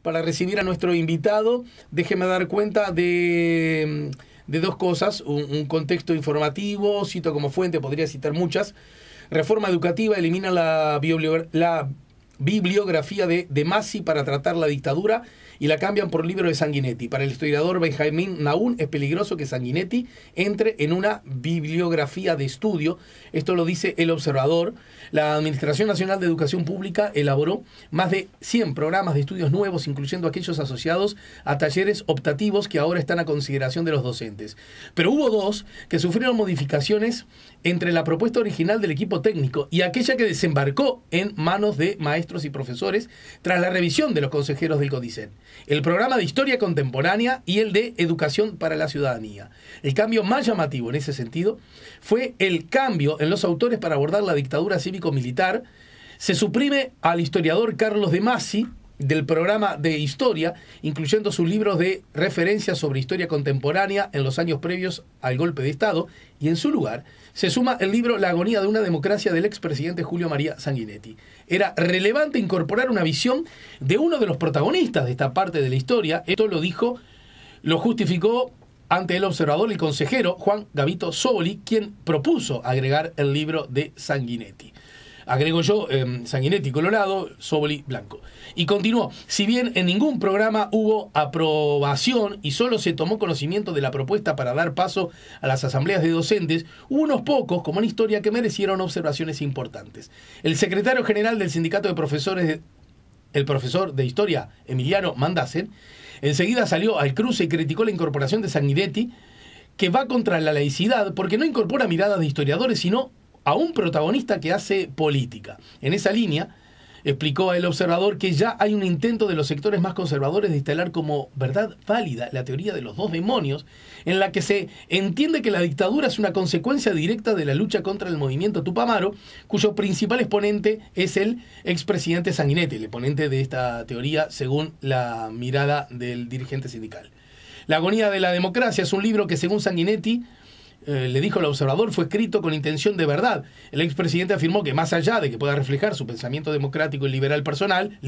para recibir a nuestro invitado. Déjeme dar cuenta de dos cosas. Un contexto informativo, cito como fuente, podría citar muchas. Reforma educativa elimina la bibliografía de Masi para tratar la dictadura y la cambian por libro de Sanguinetti. Para el historiador Benjamín Nahum es peligroso que Sanguinetti entre en una bibliografía de estudio. Esto lo dice El Observador. La Administración Nacional de Educación Pública elaboró más de 100 programas de estudios nuevos, incluyendo aquellos asociados a talleres optativos que ahora están a consideración de los docentes. Pero hubo dos que sufrieron modificaciones entre la propuesta original del equipo técnico y aquella que desembarcó en manos de maestros y profesores tras la revisión de los consejeros del CODICEN. El programa de Historia Contemporánea y el de Educación para la Ciudadanía. El cambio más llamativo en ese sentido fue el cambio en los autores para abordar la dictadura cívico-militar. Se suprime al historiador Carlos de Masi del programa de historia, incluyendo sus libros de referencia sobre historia contemporánea en los años previos al golpe de Estado, y en su lugar se suma el libro La agonía de una democracia del expresidente Julio María Sanguinetti. Era relevante incorporar una visión de uno de los protagonistas de esta parte de la historia. Esto lo justificó ante El Observador el consejero Juan Gavito Zóboli, quien propuso agregar el libro de Sanguinetti. Agrego yo, Sanguinetti colorado, Zóboli blanco. Y continuó: si bien en ningún programa hubo aprobación y solo se tomó conocimiento de la propuesta para dar paso a las asambleas de docentes, hubo unos pocos, como en historia, que merecieron observaciones importantes. El secretario general del sindicato de profesores, el profesor de historia, Emiliano Mandasen, enseguida salió al cruce y criticó la incorporación de Sanguinetti, que va contra la laicidad porque no incorpora miradas de historiadores, sino a un protagonista que hace política. En esa línea, explicó a El Observador que ya hay un intento de los sectores más conservadores de instalar como verdad válida la teoría de los dos demonios, en la que se entiende que la dictadura es una consecuencia directa de la lucha contra el movimiento Tupamaro, cuyo principal exponente es el expresidente Sanguinetti, el exponente de esta teoría según la mirada del dirigente sindical. La agonía de la democracia es un libro que, según Sanguinetti, le dijo El Observador, fue escrito con intención de verdad. El expresidente afirmó que, más allá de que pueda reflejar su pensamiento democrático y liberal personal,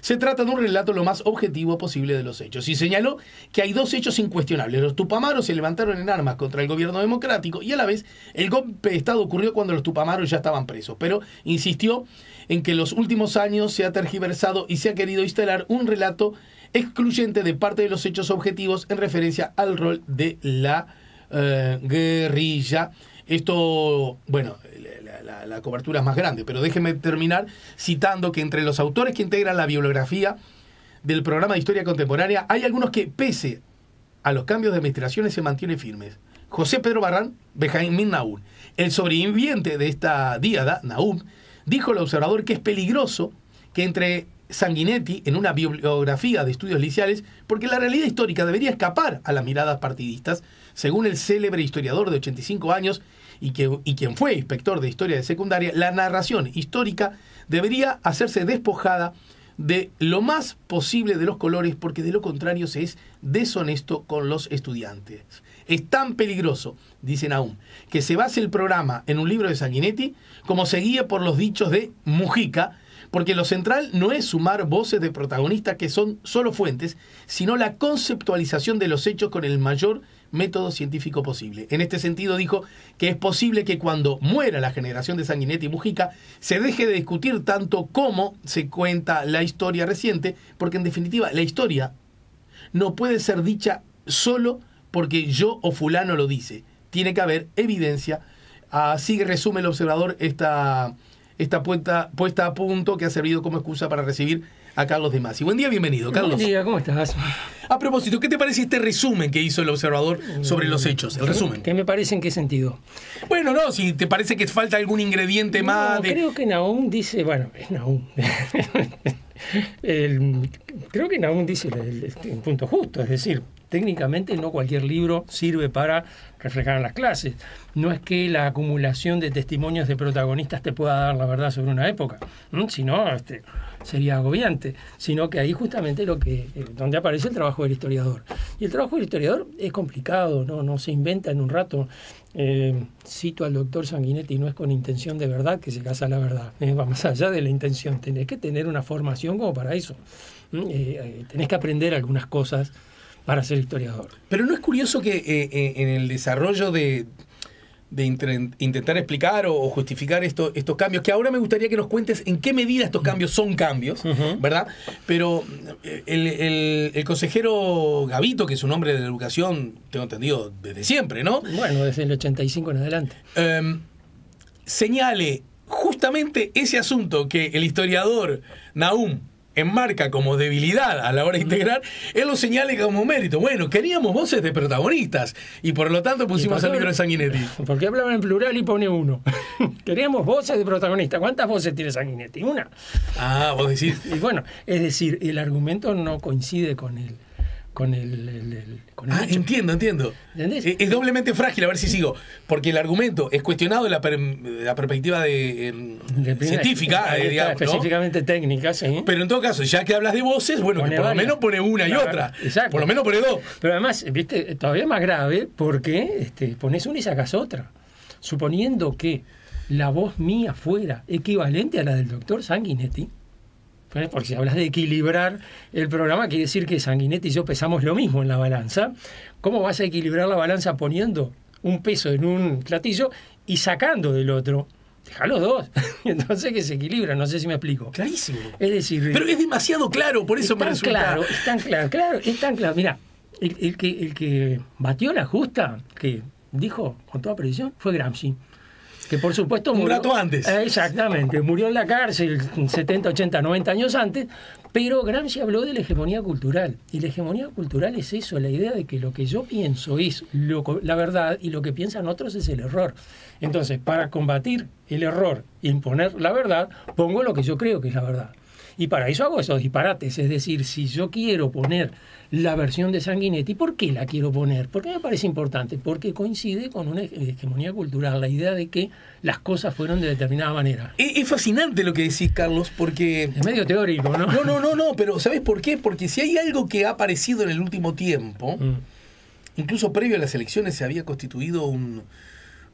se trata de un relato lo más objetivo posible de los hechos. Y señaló que hay dos hechos incuestionables. Los tupamaros se levantaron en armas contra el gobierno democrático y a la vez el golpe de Estado ocurrió cuando los tupamaros ya estaban presos. Pero insistió en que en los últimos años se ha tergiversado y se ha querido instalar un relato excluyente de parte de los hechos objetivos en referencia al rol de la guerrilla. Esto, bueno, la cobertura es más grande, pero déjeme terminar citando que entre los autores que integran la bibliografía del programa de historia contemporánea hay algunos que, pese a los cambios de administraciones, se mantienen firmes. José Pedro Barrán, Benjamín Nahum. El sobreviviente de esta díada, Nahum, dijo al Observador que es peligroso que entre Sanguinetti en una bibliografía de estudios liciales, porque la realidad histórica debería escapar a las miradas partidistas, según el célebre historiador de 85 años y quien fue inspector de historia de secundaria. La narración histórica debería hacerse despojada de lo más posible de los colores, porque de lo contrario se es deshonesto con los estudiantes. Es tan peligroso, dice Nahum, que se base el programa en un libro de Sanguinetti como se guíe por los dichos de Mujica, porque lo central no es sumar voces de protagonistas que son solo fuentes, sino la conceptualización de los hechos con el mayor método científico posible. En este sentido dijo que es posible que cuando muera la generación de Sanguinetti y Mujica se deje de discutir tanto cómo se cuenta la historia reciente, porque en definitiva la historia no puede ser dicha solo porque yo o fulano lo dice. Tiene que haber evidencia. Así resume El Observador esta puesta a punto que ha servido como excusa para recibir a Carlos de Masi. Buen día, bienvenido, Carlos. Buen día, ¿cómo estás? A propósito, ¿qué te parece este resumen que hizo El Observador sobre los hechos? El resumen. ¿Qué me parece en qué sentido? Bueno, no, si te parece que falta algún ingrediente más. Creo que Nahum dice, bueno, es Nahum. Creo que Nahum dice el punto justo, es decir, técnicamente no cualquier libro sirve para reflejar en las clases. No es que la acumulación de testimonios de protagonistas te pueda dar la verdad sobre una época, sino sería agobiante, sino que ahí justamente donde aparece el trabajo del historiador. Y el trabajo del historiador es complicado, no se inventa en un rato. Cito al doctor Sanguinetti, no es con intención de verdad que se casa la verdad, va más allá de la intención, tenés que tener una formación como para eso, tenés que aprender algunas cosas para ser historiador. Pero ¿no es curioso que en el desarrollo de intentar explicar o justificar estos cambios, que ahora me gustaría que nos cuentes en qué medida estos cambios son cambios, ¿verdad? Pero el consejero Gavito, que es un hombre de la educación, tengo entendido, desde siempre, ¿no? Bueno, desde el 85 en adelante. Señale justamente ese asunto que el historiador Nahum enmarca como debilidad a la hora de integrar, él lo señala como mérito. Bueno, queríamos voces de protagonistas y por lo tanto pusimos el libro de Sanguinetti. ¿Por qué hablaban en plural y pone uno? Queríamos voces de protagonistas. ¿Cuántas voces tiene Sanguinetti? Una. Ah, vos decís. Y bueno, es decir, el argumento no coincide con el hecho. Entiendo. ¿Entendés? Es doblemente frágil, a ver si sigo. Porque el argumento es cuestionado de la perspectiva científica, digamos, específicamente técnica, sí. Pero en todo caso, ya que hablas de voces, bueno, que por lo menos pone una y otra. Exacto. Por lo menos pone dos. Pero además, viste, todavía más grave porque pones una y sacas otra. Suponiendo que la voz mía fuera equivalente a la del doctor Sanguinetti, porque si hablas de equilibrar el programa, quiere decir que Sanguinetti y yo pesamos lo mismo en la balanza. ¿Cómo vas a equilibrar la balanza poniendo un peso en un platillo y sacando del otro? Deja los dos. Entonces que se equilibra, no sé si me explico. Clarísimo. Es decir, pero es demasiado claro, por eso me resulta. Es tan claro. Mira, el que batió la justa, que dijo con toda precisión, fue Gramsci. Que por supuesto murió un rato antes. Exactamente, murió en la cárcel 70, 80, 90 años antes, pero Gramsci habló de la hegemonía cultural. Y la hegemonía cultural es eso, la idea de que lo que yo pienso es la verdad y lo que piensan otros es el error. Entonces, para combatir el error e imponer la verdad, pongo lo que yo creo que es la verdad. Y para eso hago esos disparates. Es decir, si yo quiero poner la versión de Sanguinetti, ¿por qué la quiero poner? ¿Por qué me parece importante? Porque coincide con una hegemonía cultural, la idea de que las cosas fueron de determinada manera. Es fascinante lo que decís, Carlos, porque... Es medio teórico, ¿no? No, pero ¿sabés por qué? Porque si hay algo que ha aparecido en el último tiempo, incluso previo a las elecciones se había constituido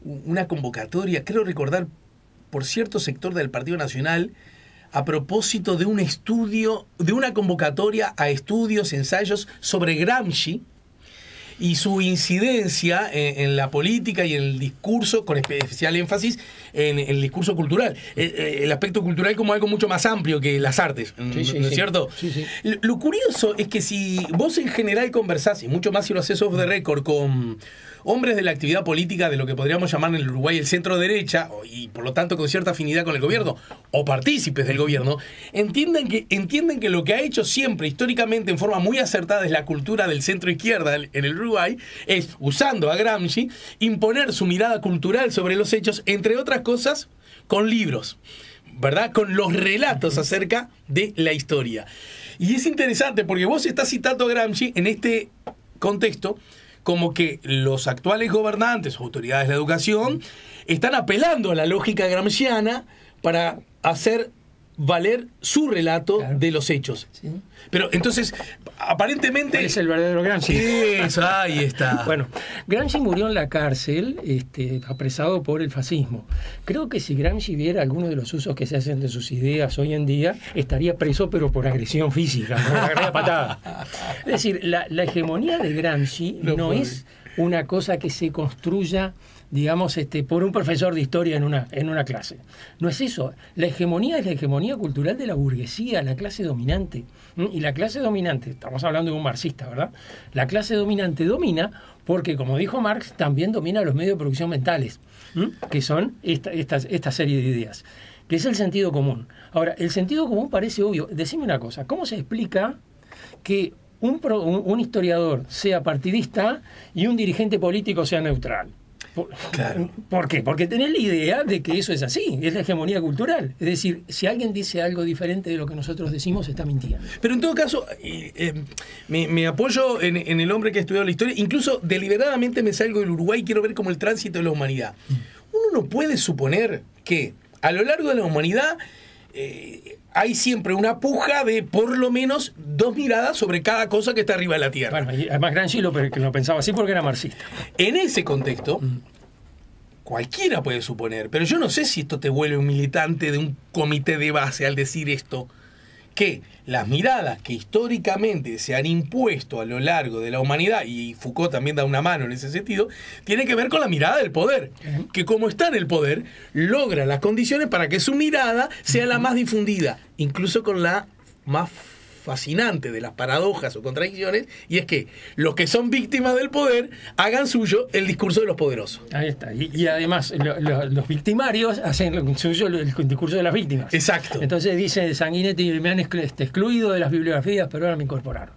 una convocatoria, creo recordar, por cierto sector del Partido Nacional, a propósito de un estudio, de una convocatoria a estudios, ensayos sobre Gramsci y su incidencia en la política y en el discurso, con especial énfasis en el discurso cultural. El aspecto cultural como algo mucho más amplio que las artes, ¿no es cierto? Sí. Lo curioso es que si vos en general conversás, y mucho más si lo haces off the record, con hombres de la actividad política de lo que podríamos llamar en el Uruguay el centro derecha, y por lo tanto con cierta afinidad con el gobierno, o partícipes del gobierno, entienden que lo que ha hecho siempre, históricamente, en forma muy acertada, es la cultura del centro izquierda en el Uruguay, es, usando a Gramsci, imponer su mirada cultural sobre los hechos, entre otras cosas, con libros, ¿verdad? Con los relatos acerca de la historia. Y es interesante porque vos estás citando a Gramsci en este contexto como que los actuales gobernantes o autoridades de la educación están apelando a la lógica gramsciana para hacer valer su relato de los hechos. Sí. Pero entonces, aparentemente... ¿Cuál es el verdadero Gramsci? Eso, ahí está. Bueno, Gramsci murió en la cárcel, apresado por el fascismo. Creo que si Gramsci viera algunos de los usos que se hacen de sus ideas hoy en día, estaría preso, pero por agresión física, por agresión patada. Es decir, la hegemonía de Gramsci no es una cosa que se construya, digamos, por un profesor de historia en una clase. No es eso. La hegemonía es la hegemonía cultural de la burguesía, la clase dominante. Y la clase dominante, estamos hablando de un marxista, ¿verdad? La clase dominante domina porque, como dijo Marx, también domina los medios de producción mentales, que son esta serie de ideas, que es el sentido común. Ahora, el sentido común parece obvio. Decime una cosa, ¿cómo se explica que un historiador sea partidista y un dirigente político sea neutral? Claro. ¿Por qué? Porque tenés la idea de que eso es así, es la hegemonía cultural. Es decir, si alguien dice algo diferente de lo que nosotros decimos, está mintiendo. Pero en todo caso, me apoyo en el hombre que ha estudiado la historia. Incluso deliberadamente me salgo del Uruguay y quiero ver como el tránsito de la humanidad. Uno no puede suponer que a lo largo de la humanidad hay siempre una puja de por lo menos 2 miradas sobre cada cosa que está arriba de la Tierra. Bueno, y además Gramsci lo pensaba así porque era marxista. En ese contexto, cualquiera puede suponer, pero yo no sé si esto te vuelve un militante de un comité de base al decir esto, que las miradas que históricamente se han impuesto a lo largo de la humanidad, y Foucault también da una mano en ese sentido, tiene que ver con la mirada del poder, que como está en el poder, logra las condiciones para que su mirada sea la más difundida, incluso con la más fascinante de las paradojas o contradicciones, y es que los que son víctimas del poder hagan suyo el discurso de los poderosos. Ahí está. Y además los victimarios hacen suyo el discurso de las víctimas. Exacto. Entonces dice Sanguinetti, me han excluido de las bibliografías, pero ahora me incorporaron.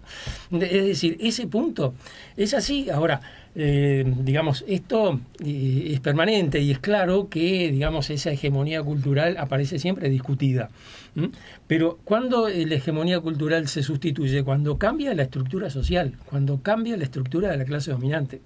Es decir, ese punto es así. Ahora, digamos, esto es permanente y es claro que, digamos, esa hegemonía cultural aparece siempre discutida. Pero cuando la hegemonía cultural se sustituye, cuando cambia la estructura social, cuando cambia la estructura de la clase dominante.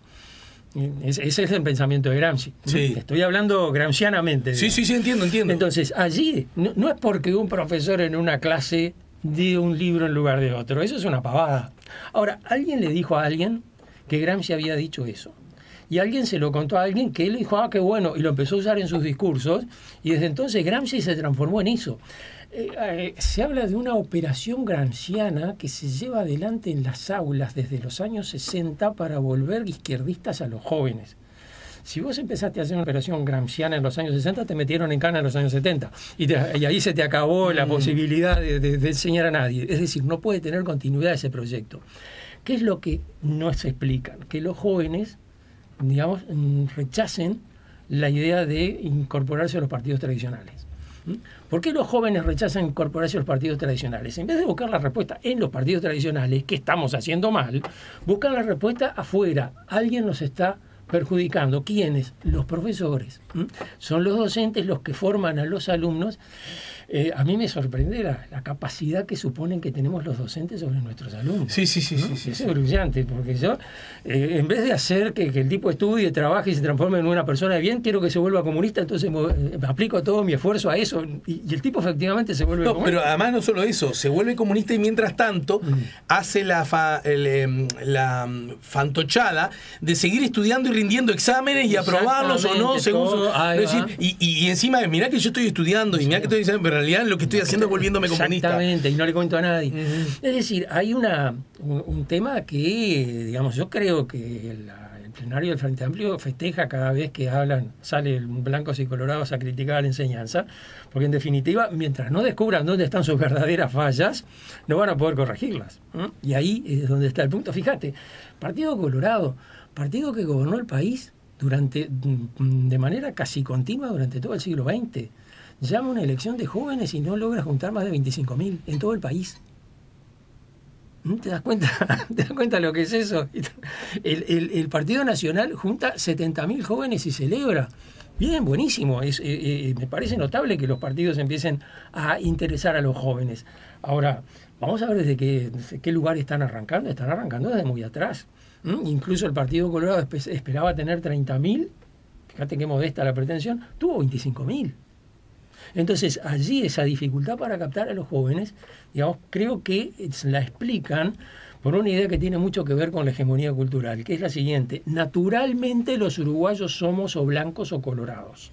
Ese es el pensamiento de Gramsci. Sí. Estoy hablando gramscianamente. Sí, entiendo. Entonces, allí no es porque un profesor en una clase dé un libro en lugar de otro. Eso es una pavada. Ahora, alguien le dijo a alguien que Gramsci había dicho eso. Y alguien se lo contó a alguien que él dijo, qué bueno, y lo empezó a usar en sus discursos, y desde entonces Gramsci se transformó en eso. Se habla de una operación gramsciana que se lleva adelante en las aulas desde los años 60 para volver izquierdistas a los jóvenes. Si vos empezaste a hacer una operación gramsciana en los años 60, te metieron en cana en los años 70. Y ahí se te acabó la posibilidad de enseñar a nadie. Es decir, no puede tener continuidad ese proyecto. ¿Qué es lo que no se explican? Que los jóvenes, digamos, rechacen la idea de incorporarse a los partidos tradicionales. ¿Por qué los jóvenes rechazan incorporarse a los partidos tradicionales? En vez de buscar la respuesta en los partidos tradicionales, que estamos haciendo mal, buscan la respuesta afuera. Alguien nos está perjudicando. ¿Quiénes? Los profesores. Son los docentes los que forman a los alumnos. A mí me sorprende la capacidad que suponen que tenemos los docentes sobre nuestros alumnos. Sí. Es brillante, porque yo, en vez de hacer que el tipo estudie, trabaje y se transforme en una persona de bien, quiero que se vuelva comunista, entonces aplico todo mi esfuerzo a eso, y el tipo efectivamente se vuelve comunista. Pero además no solo eso, se vuelve comunista y mientras tanto hace la fantochada de seguir estudiando y rindiendo exámenes y aprobarlos o no, según su... Y encima, mirá que yo estoy estudiando y mirá que estoy diciendo, pero en realidad lo que estoy haciendo es volviéndome comunista. Exactamente, y no le cuento a nadie. Es decir, hay un tema que, digamos, yo creo que el plenario del Frente Amplio festeja cada vez que salen blancos y colorados a criticar la enseñanza, porque en definitiva, mientras no descubran dónde están sus verdaderas fallas, no van a poder corregirlas. Y ahí es donde está el punto. Fíjate, Partido Colorado, partido que gobernó el país de manera casi continua durante todo el siglo XX, llama una elección de jóvenes y no logra juntar más de 25.000 en todo el país. ¿Te das cuenta? ¿Te das cuenta lo que es eso? El Partido Nacional junta 70.000 jóvenes y celebra. Bien, buenísimo. Me parece notable que los partidos empiecen a interesar a los jóvenes. Ahora, vamos a ver desde qué lugar están arrancando. Están arrancando desde muy atrás. Incluso el Partido Colorado esperaba tener 30.000. Fíjate qué modesta la pretensión. Tuvo 25.000. Entonces, allí esa dificultad para captar a los jóvenes, digamos, creo que la explican por una idea que tiene mucho que ver con la hegemonía cultural, que es la siguiente: naturalmente los uruguayos somos o blancos o colorados.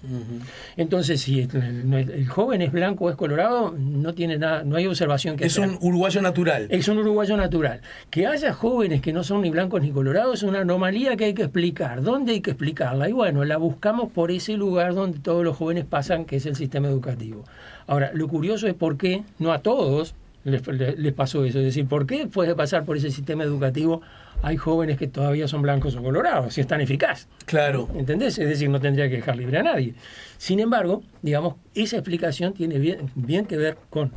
Entonces, si el joven es blanco o es colorado, no tiene nada, no hay observación que hacer. Es un uruguayo natural. Es un uruguayo natural. Que haya jóvenes que no son ni blancos ni colorados es una anomalía que hay que explicar. ¿Dónde hay que explicarla? Y bueno, la buscamos por ese lugar donde todos los jóvenes pasan, que es el sistema educativo. Ahora, lo curioso es por qué no a todos les pasó eso. Es decir, ¿por qué después de pasar por ese sistema educativo hay jóvenes que todavía son blancos o colorados, si es tan eficaz? Claro. ¿Entendés? Es decir, no tendría que dejar libre a nadie. Sin embargo, digamos, esa explicación tiene bien que ver con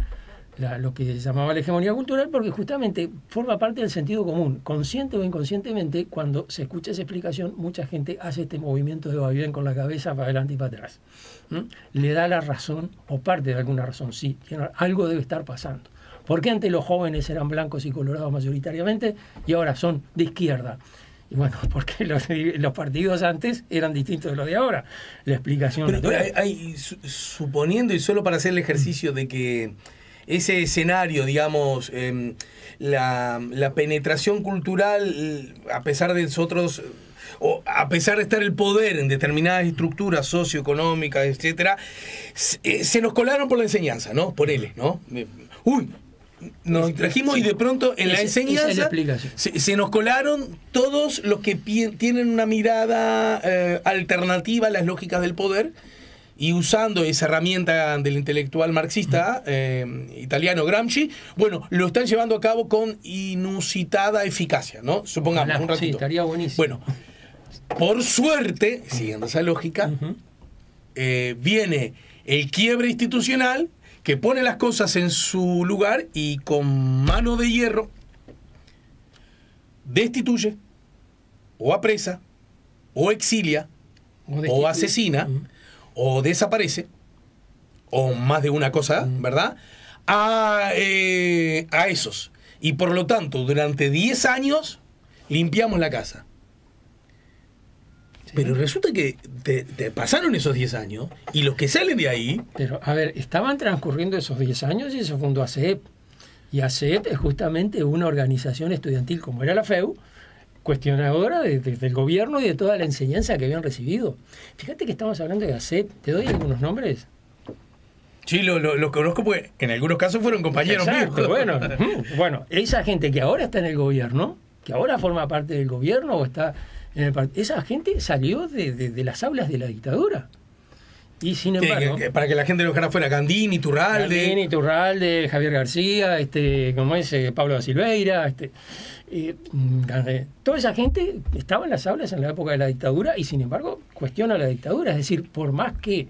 lo que se llamaba la hegemonía cultural, porque justamente forma parte del sentido común. Consciente o inconscientemente, cuando se escucha esa explicación, mucha gente hace este movimiento de vaivén con la cabeza para adelante y para atrás. Le da la razón, o parte de alguna razón, sí, algo debe estar pasando. ¿Por qué antes los jóvenes eran blancos y colorados mayoritariamente y ahora son de izquierda? Y bueno, porque los partidos antes eran distintos de los de ahora. La explicación... Pero suponiendo, y solo para hacer el ejercicio de que ese escenario, digamos, la penetración cultural, a pesar de nosotros, o a pesar de estar el poder en determinadas estructuras socioeconómicas, etcétera, se nos colaron por la enseñanza, ¿no? Por él, ¿no? Uy, nos trajimos y de pronto en la enseñanza se nos colaron todos los que tienen una mirada alternativa a las lógicas del poder, y usando esa herramienta del intelectual marxista italiano Gramsci, bueno, lo están llevando a cabo con inusitada eficacia, ¿no? Supongamos, un ratito. Sí, estaría buenísimo. Bueno, por suerte, siguiendo esa lógica, viene el quiebre institucional que pone las cosas en su lugar y con mano de hierro destituye, o apresa, o exilia, o asesina, o desaparece, o más de una cosa, ¿verdad? A esos. Y por lo tanto, durante 10 años limpiamos la casa. Sí. Pero resulta que te pasaron esos 10 años y los que salen de ahí... Pero, a ver, estaban transcurriendo esos 10 años y se fundó ACEP. Y ACEP es justamente una organización estudiantil, como era la FEU, cuestionadora del gobierno y de toda la enseñanza que habían recibido. Fíjate que estamos hablando de ACEP. ¿Te doy algunos nombres? Sí, lo conozco porque en algunos casos fueron compañeros míos. Bueno, esa gente que ahora está en el gobierno, que ahora forma parte del gobierno o está... esa gente salió de las aulas de la dictadura. Y sin embargo... para que la gente lo dejara fuera, Gandini, Turralde, Javier García, ¿cómo es? Pablo da Silveira, toda esa gente estaba en las aulas en la época de la dictadura y sin embargo cuestiona la dictadura. Es decir, por más que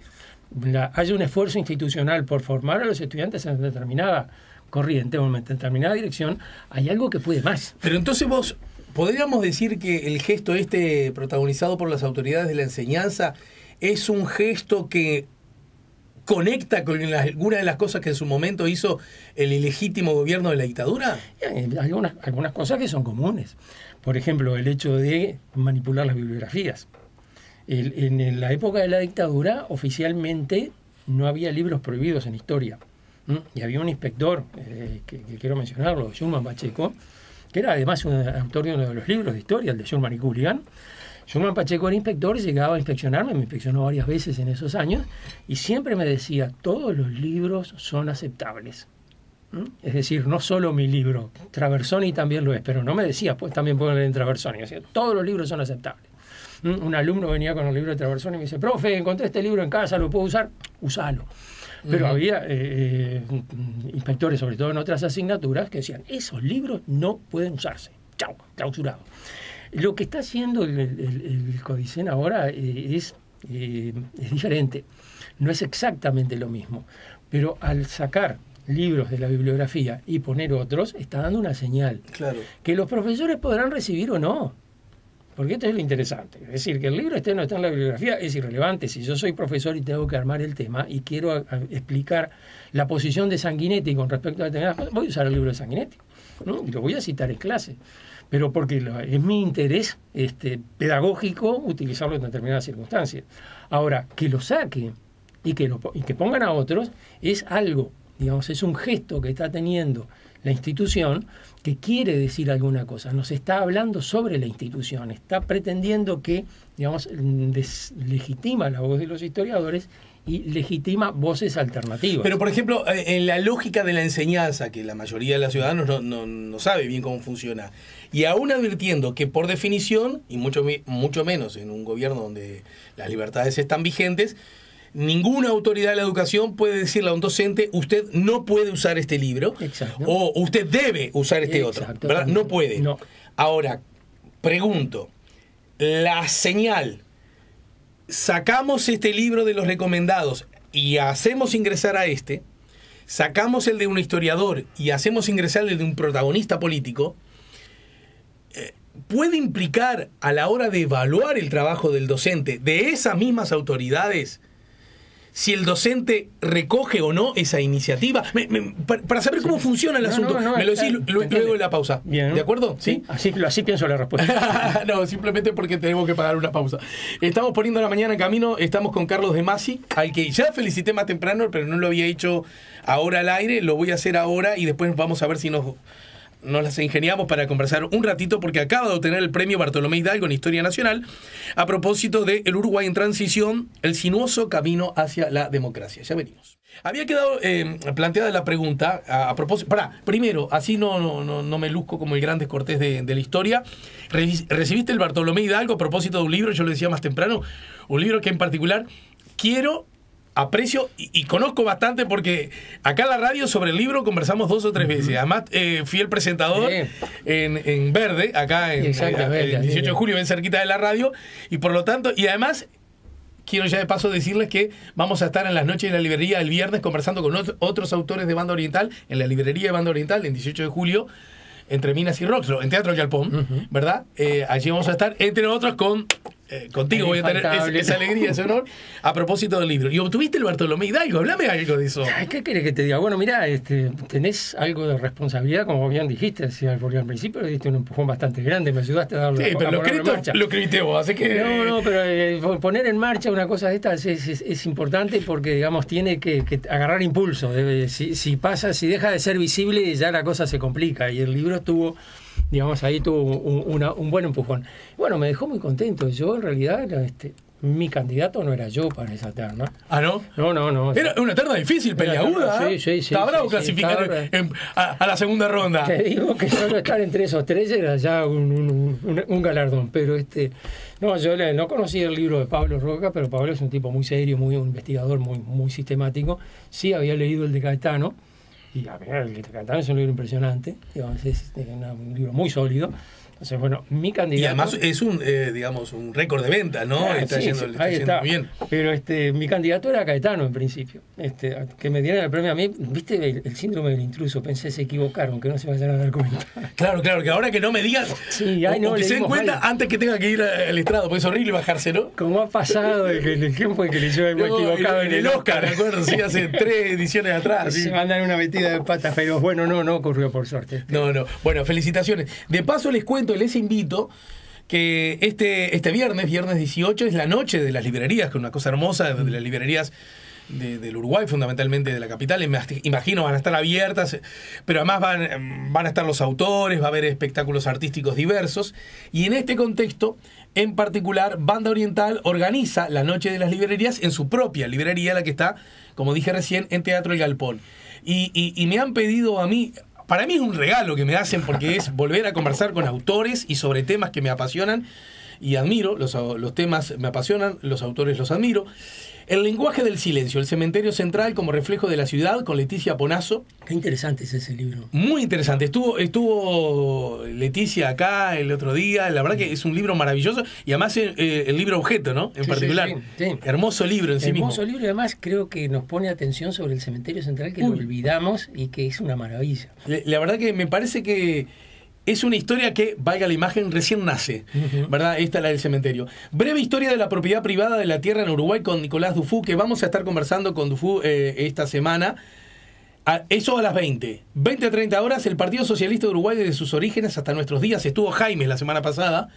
haya un esfuerzo institucional por formar a los estudiantes en determinada corriente o en determinada dirección, hay algo que puede más. Pero entonces vos... ¿Podríamos decir que el gesto protagonizado por las autoridades de la enseñanza es un gesto que conecta con alguna de las cosas que en su momento hizo el ilegítimo gobierno de la dictadura? Algunas cosas que son comunes. Por ejemplo, el hecho de manipular las bibliografías. En la época de la dictadura, oficialmente, no había libros prohibidos en historia. Y había un inspector, que quiero mencionarlo, Schulman Pacheco, que era además un autor de uno de los libros de historia, el de Schulman y Cooligan. Schulman Pacheco era inspector, llegaba a inspeccionarme, me inspeccionó varias veces en esos años, y siempre me decía, todos los libros son aceptables. Es decir, no solo mi libro, Traversoni también lo es, pero no me decía, pues también pueden leer en Traversoni, decía, todos los libros son aceptables. Un alumno venía con el libro de Traversoni y me dice, profe, encontré este libro en casa, ¿lo puedo usar? Usalo. Pero había inspectores, sobre todo en otras asignaturas, que decían, esos libros no pueden usarse. Chau, clausurado. Lo que está haciendo el Codicen ahora es diferente. No es exactamente lo mismo. Pero al sacar libros de la bibliografía y poner otros, está dando una señal. Claro. Que los profesores podrán recibir o no. Porque esto es lo interesante. Es decir, que el libro esté o no está en la bibliografía es irrelevante. Si yo soy profesor y tengo que armar el tema y quiero explicar la posición de Sanguinetti con respecto a determinadas cosas, voy a usar el libro de Sanguinetti, ¿no? Y lo voy a citar en clase. Pero porque es mi interés pedagógico utilizarlo en determinadas circunstancias. Ahora, que lo saquen y que pongan a otros es algo, digamos, es un gesto que está teniendo la institución que quiere decir alguna cosa, nos está hablando sobre la institución, está pretendiendo que, digamos, deslegitima la voz de los historiadores y legitima voces alternativas. Pero, por ejemplo, en la lógica de la enseñanza, que la mayoría de los ciudadanos no sabe bien cómo funciona, y aún advirtiendo que por definición, y mucho menos en un gobierno donde las libertades están vigentes, ninguna autoridad de la educación puede decirle a un docente, usted no puede usar este libro. Exacto. O usted debe usar este otro, ¿verdad? No puede. No. Ahora, pregunto, la señal, sacamos este libro de los recomendados y hacemos ingresar a sacamos el de un historiador y hacemos ingresar el de un protagonista político, puede implicar a la hora de evaluar el trabajo del docente de esas mismas autoridades si el docente recoge o no esa iniciativa. Para saber cómo funciona el asunto. Me lo decís luego de la pausa. Bien. ¿De acuerdo? Sí. Así pienso la respuesta. No, simplemente porque tenemos que pagar una pausa. Estamos poniendo la mañana en camino. Estamos con Carlos De Masi, al que ya felicité más temprano, pero no lo había hecho ahora al aire. Lo voy a hacer ahora y después vamos a ver si nos las ingeniamos para conversar un ratito, porque acaba de obtener el premio Bartolomé Hidalgo en Historia Nacional a propósito de El Uruguay en Transición, el sinuoso camino hacia la democracia. Ya venimos. Había quedado planteada la pregunta a propósito. Primero, así no me luzco como el gran descortés de la historia. Recibiste el Bartolomé Hidalgo a propósito de un libro, yo lo decía más temprano, un libro que en particular aprecio y conozco bastante, porque acá en la radio sobre el libro conversamos 2 o 3 veces. Además, fui el presentador en Verde, acá en 18 de julio, bien cerquita de la radio, y por lo tanto, y además, quiero ya de paso decirles que vamos a estar en las noches de la librería el viernes conversando con otros autores de Banda Oriental, en la librería de Banda Oriental, en 18 de julio, entre Minas y Roxlo, en Teatro Galpón, ¿verdad? Allí vamos a estar, entre otros, contigo voy a tener esa alegría, ese honor, a propósito del libro. Y obtuviste el Bartolomé Hidalgo, hablame algo de eso. ¿Qué querés que te diga? Bueno, mira, tenés algo de responsabilidad, como bien dijiste, porque al principio le diste un empujón bastante grande, me ayudaste a darlo. Sí, pero lo escribiste vos, así que... No, pero poner en marcha una cosa de estas es importante, porque, digamos, tiene que agarrar impulso. Si deja de ser visible, ya la cosa se complica, y el libro estuvo... Digamos, ahí tuvo un buen empujón. Bueno, me dejó muy contento. Yo, en realidad, mi candidato no era yo para esa terna. ¿Ah, no? No. Era una terna difícil, peleaguda. Sí. Está bravo clasificar a la segunda ronda. Te digo que solo estar entre esos 3 era ya un galardón. Pero yo no conocí el libro de Pablo Roca, pero Pablo es un tipo muy serio, un investigador muy sistemático. Sí había leído el de Caetano. Y a ver, el de Caetano es un libro impresionante, digamos, es un libro muy sólido. Entonces, bueno, mi candidato... Y además es un récord de venta, ¿no? Está yendo muy bien. Pero mi candidato era Caetano en principio. Que me dieran el premio a mí, ¿viste el síndrome del intruso? Pensé, se equivocaron, que no se vayan a dar cuenta. Claro, que ahora que no me digan, o que se den cuenta antes que tenga que ir al estrado, porque es horrible bajárselo. Como ha pasado, ¿quién fue que le hizo algo equivocado en el Oscar? ¿De acuerdo? Sí, hace 3 ediciones atrás. Se mandan una metida de patas, pero bueno, no ocurrió por suerte. No. Bueno, felicitaciones. De paso les cuento, les invito que este viernes 18, es la noche de las librerías, que es una cosa hermosa, de las librerías del Uruguay, fundamentalmente de la capital. Imagino van a estar abiertas, pero además van a estar los autores, va a haber espectáculos artísticos diversos, y en este contexto, en particular, Banda Oriental organiza la noche de las librerías en su propia librería, la que está, como dije recién, en Teatro El Galpón. Y me han pedido a mí... Para mí es un regalo que me hacen, porque es volver a conversar con autores y sobre temas que me apasionan y admiro. Los temas me apasionan, los autores los admiro. El lenguaje del silencio, el cementerio central como reflejo de la ciudad, con Leticia Ponazo. Qué interesante es ese libro. Muy interesante. Estuvo Leticia acá el otro día. La verdad que es un libro maravilloso. Y además el libro objeto, ¿no? En particular. Sí. Hermoso libro en sí mismo. Hermoso libro, y además creo que nos pone atención sobre el cementerio central, que lo olvidamos y que es una maravilla. La verdad que me parece que es una historia que, valga la imagen, recién nace, ¿verdad? Esta es la del cementerio. Breve historia de la propiedad privada de la tierra en Uruguay con Nicolás Dufour, que vamos a estar conversando con Dufour esta semana. Eso a las 20 a 30 horas. El Partido Socialista de Uruguay, desde sus orígenes hasta nuestros días. Estuvo Jaime la semana pasada,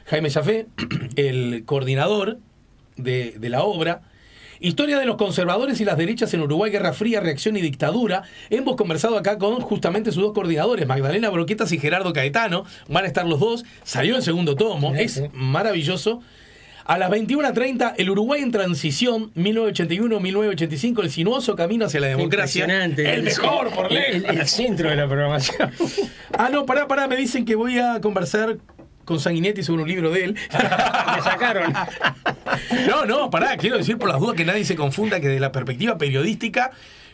Jaime Jafé, el coordinador de la obra. Historia de los conservadores y las derechas en Uruguay, Guerra Fría, Reacción y Dictadura. Hemos conversado acá con justamente sus 2 coordinadores, Magdalena Broquetas y Gerardo Caetano. Van a estar los 2. Salió el segundo tomo. Sí. Es maravilloso. A las 21:30, el Uruguay en transición, 1981-1985, el sinuoso camino hacia la democracia. Impresionante. El mejor, por lejos. El centro de la programación. No, pará, me dicen que voy a conversar con Sanguinetti sobre un libro de él. Me sacaron. No, pará, quiero decir por las dudas que nadie se confunda que desde la perspectiva periodística,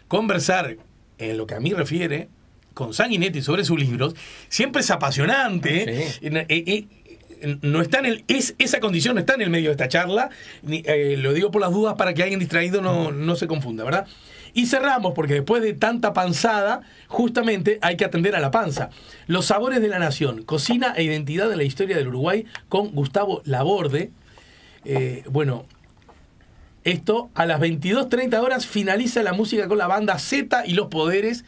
conversar en lo que a mí refiere con Sanguinetti sobre sus libros siempre es apasionante. Sí. No está esa condición no está en el medio de esta charla. Lo digo por las dudas para que alguien distraído no se confunda, ¿verdad? Y cerramos, porque después de tanta panzada, justamente hay que atender a la panza. Los sabores de la nación, cocina e identidad de la historia del Uruguay, con Gustavo Laborde. Bueno, esto a las 22:30 horas finaliza la música con la banda Z y Los Poderes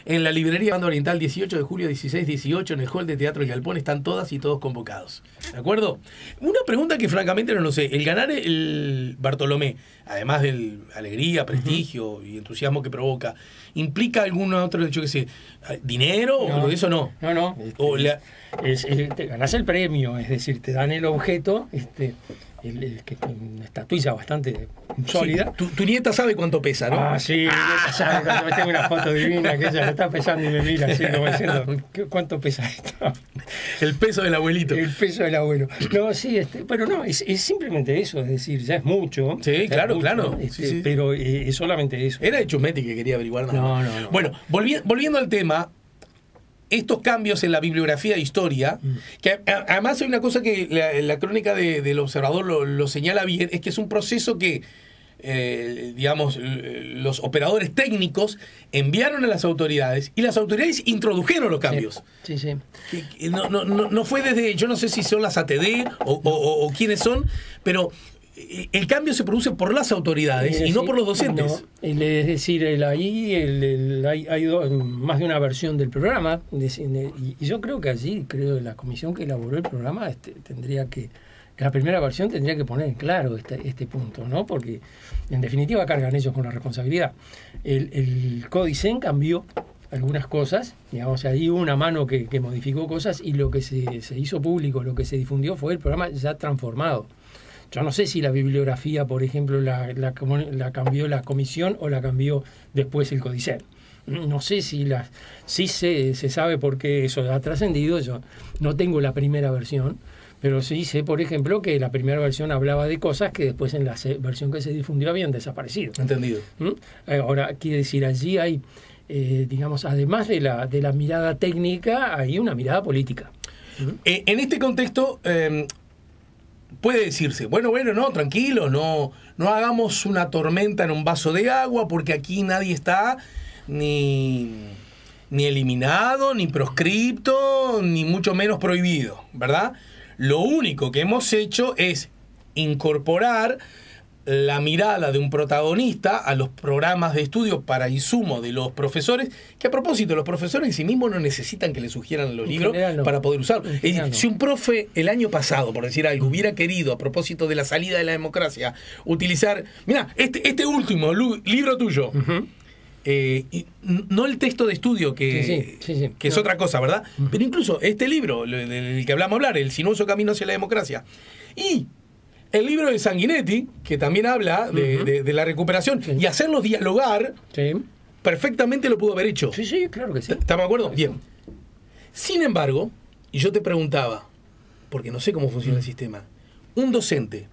en la librería Banda Oriental, 18 de julio, 16-18, en el hall de Teatro El Galpón. Están todas y todos convocados. ¿De acuerdo? Una pregunta que francamente no lo sé. El ganar el Bartolomé, además de alegría, prestigio y entusiasmo que provoca, ¿implica algún otro, yo qué sé, dinero No, o de eso no? No. Te ganás el premio, es decir, te dan el objeto, que una estatuilla bastante sólida. Sí, tu nieta sabe cuánto pesa, ¿no? Ah, sí, mi nieta sabe cuánto. Tengo una foto divina que ella lo está pesando y me mira así como diciendo, ¿cuánto pesa esto? El peso del abuelito. El peso del abuelo. No, sí, pero no, es simplemente eso, es decir, ya es mucho. Sí, claro, mucho, claro. Sí. Pero es solamente eso. Era de Chusmetti que quería averiguar nada. No. Bueno, volviendo al tema, estos cambios en la bibliografía de historia, que además hay una cosa que la crónica del Observador lo señala bien, es que es un proceso que, digamos, los operadores técnicos enviaron a las autoridades y las autoridades introdujeron los cambios. Sí. Que no fue desde, yo no sé si son las ATD o quiénes son, pero el cambio se produce por las autoridades y no por los docentes. No, es decir, hay más de una versión del programa, y yo creo que allí, la comisión que elaboró el programa tendría que, la primera versión tendría que poner en claro este punto, ¿no? Porque en definitiva cargan ellos con la responsabilidad. El Códice cambió algunas cosas, digamos, ahí hubo una mano que modificó cosas, y lo que se hizo público, lo que se difundió fue el programa ya transformado. Yo no sé si la bibliografía, por ejemplo, la cambió la comisión o la cambió después el Códice. No sé si sí se sabe por qué eso ha trascendido. Yo no tengo la primera versión, pero sí sé, por ejemplo, que la primera versión hablaba de cosas que después en la versión que se difundió habían desaparecido. Entendido. Ahora, quiere decir, allí hay, digamos, además de la mirada técnica, hay una mirada política. En este contexto, puede decirse, bueno, no, tranquilo, no hagamos una tormenta en un vaso de agua, porque aquí nadie está ni eliminado, ni proscripto, ni mucho menos prohibido, ¿verdad? Lo único que hemos hecho es incorporar la mirada de un protagonista a los programas de estudio para insumo de los profesores, que a propósito, los profesores en sí mismos no necesitan que les sugieran los libros para poder usarlos. Si un profe el año pasado, por decir algo, hubiera querido, a propósito de la salida de la democracia, utilizar, mira, este último libro tuyo, y no el texto de estudio, que es otra cosa, ¿verdad? Pero incluso este libro, del que hablamos El sinuoso camino hacia la democracia, y el libro de Sanguinetti, que también habla de la recuperación, y hacerlos dialogar, perfectamente lo pudo haber hecho. Sí, claro que sí. ¿Estamos de acuerdo? Bien. Sin embargo, y yo te preguntaba, porque no sé cómo funciona el sistema, un docente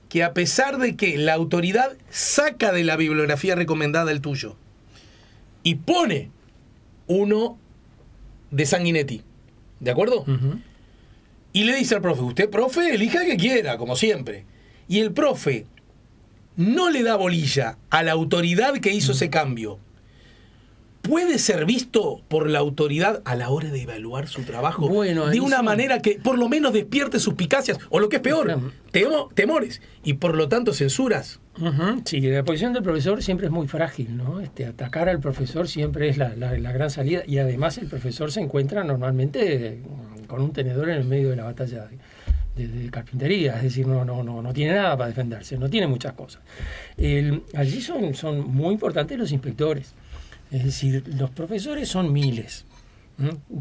que, a pesar de que la autoridad saca de la bibliografía recomendada el tuyo y pone uno de Sanguinetti, ¿de acuerdo? Y le dice al profe, usted, profe, elija el que quiera, como siempre. Y el profe no le da bolilla a la autoridad que hizo ese cambio. ¿Puede ser visto por la autoridad a la hora de evaluar su trabajo de una manera que por lo menos despierte suspicacias, o lo que es peor, temores, y por lo tanto censuras? Sí, la posición del profesor siempre es muy frágil, ¿no? Atacar al profesor siempre es la gran salida, y además el profesor se encuentra normalmente con un tenedor en el medio de la batalla de carpintería, es decir, no tiene nada para defenderse, no tiene muchas cosas. Allí son muy importantes los inspectores. Es decir, los profesores son miles,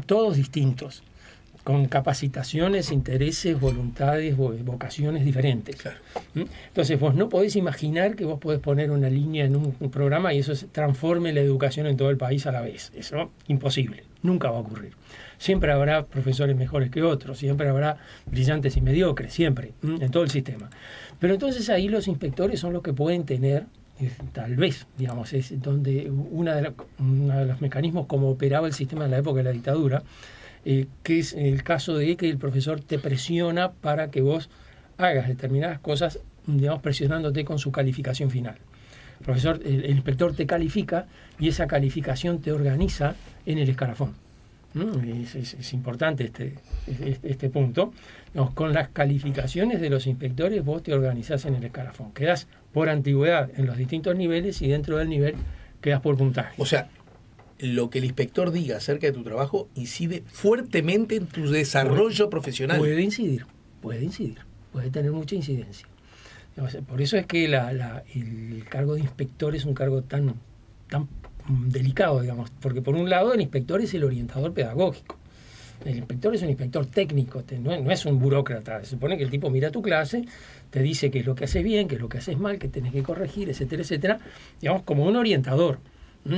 todos distintos, con capacitaciones, intereses, voluntades, vocaciones diferentes. Claro. Entonces vos no podés imaginar que vos podés poner una línea en un programa y eso transforme la educación en todo el país a la vez. Eso imposible, nunca va a ocurrir. Siempre habrá profesores mejores que otros, siempre habrá brillantes y mediocres, siempre, en todo el sistema. Pero entonces ahí los inspectores son los que pueden tener, tal vez, digamos, es donde uno de los mecanismos como operaba el sistema en la época de la dictadura, que es el caso de que el profesor te presiona para que vos hagas determinadas cosas, digamos, presionándote con su calificación final. Profesor, el inspector te califica y esa calificación te organiza en el escalafón. Es importante este punto. Con las calificaciones de los inspectores vos te organizás en el escalafón. Quedás por antigüedad en los distintos niveles y dentro del nivel quedás por puntaje. O sea, lo que el inspector diga acerca de tu trabajo incide fuertemente en tu desarrollo profesional. Puede incidir, puede tener mucha incidencia. Por eso es que el cargo de inspector es un cargo tan delicado, digamos, porque por un lado el inspector es el orientador pedagógico. El inspector es un inspector técnico, no es un burócrata. Se supone que el tipo mira tu clase, te dice qué es lo que haces bien, qué es lo que haces mal, qué tenés que corregir, etcétera, etcétera. Digamos, como un orientador.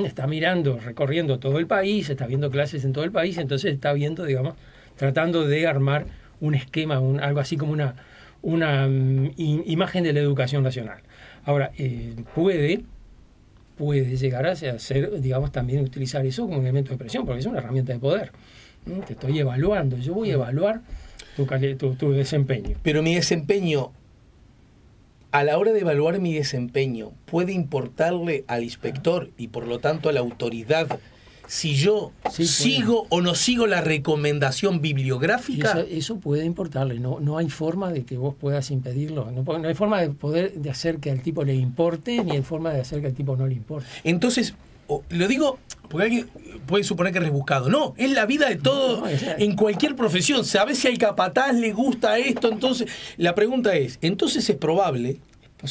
Está mirando, recorriendo todo el país, está viendo clases en todo el país, entonces está viendo, digamos, tratando de armar un esquema, algo así como una imagen de la educación nacional. Ahora, puede llegar a ser, digamos, también utilizar eso como un elemento de presión, porque es una herramienta de poder. Te estoy evaluando, yo voy a evaluar tu desempeño. Pero mi desempeño, a la hora de evaluar mi desempeño, ¿puede importarle al inspector y por lo tanto a la autoridad si yo sigo o no sigo la recomendación bibliográfica? Eso puede importarle. No hay forma de que vos puedas impedirlo. No hay forma de hacer que al tipo le importe, ni hay forma de hacer que al tipo no le importe. Entonces, lo digo porque alguien puede suponer que es rebuscado. No, es la vida de todo, en cualquier profesión. ¿Sabes si al capataz le gusta esto? Entonces, la pregunta es, entonces es probable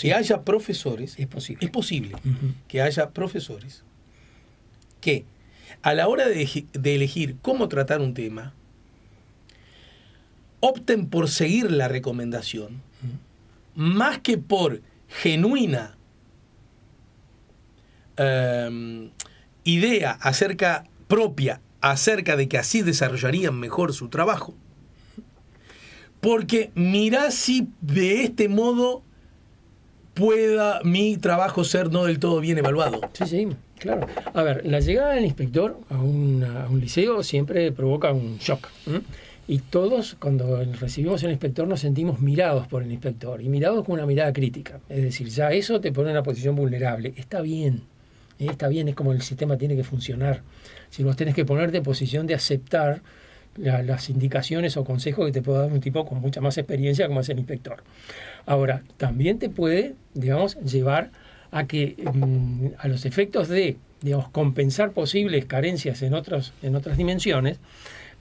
que haya profesores, es posible que haya profesores que a la hora de elegir cómo tratar un tema, opten por seguir la recomendación, más que por genuina idea propia acerca de que así desarrollarían mejor su trabajo. Porque mirá si de este modo pueda mi trabajo ser no del todo bien evaluado. Sí, claro. A ver, la llegada del inspector a un liceo siempre provoca un shock. Y todos, cuando recibimos al inspector, nos sentimos mirados por el inspector. Y mirados con una mirada crítica. Es decir, ya eso te pone en una posición vulnerable. Está bien, es como el sistema tiene que funcionar. Si vos tenés que ponerte en posición de aceptar las indicaciones o consejos que te puede dar un tipo con mucha más experiencia como es el inspector. Ahora, también te puede, digamos, llevar a que a los efectos de, digamos, compensar posibles carencias en otras dimensiones,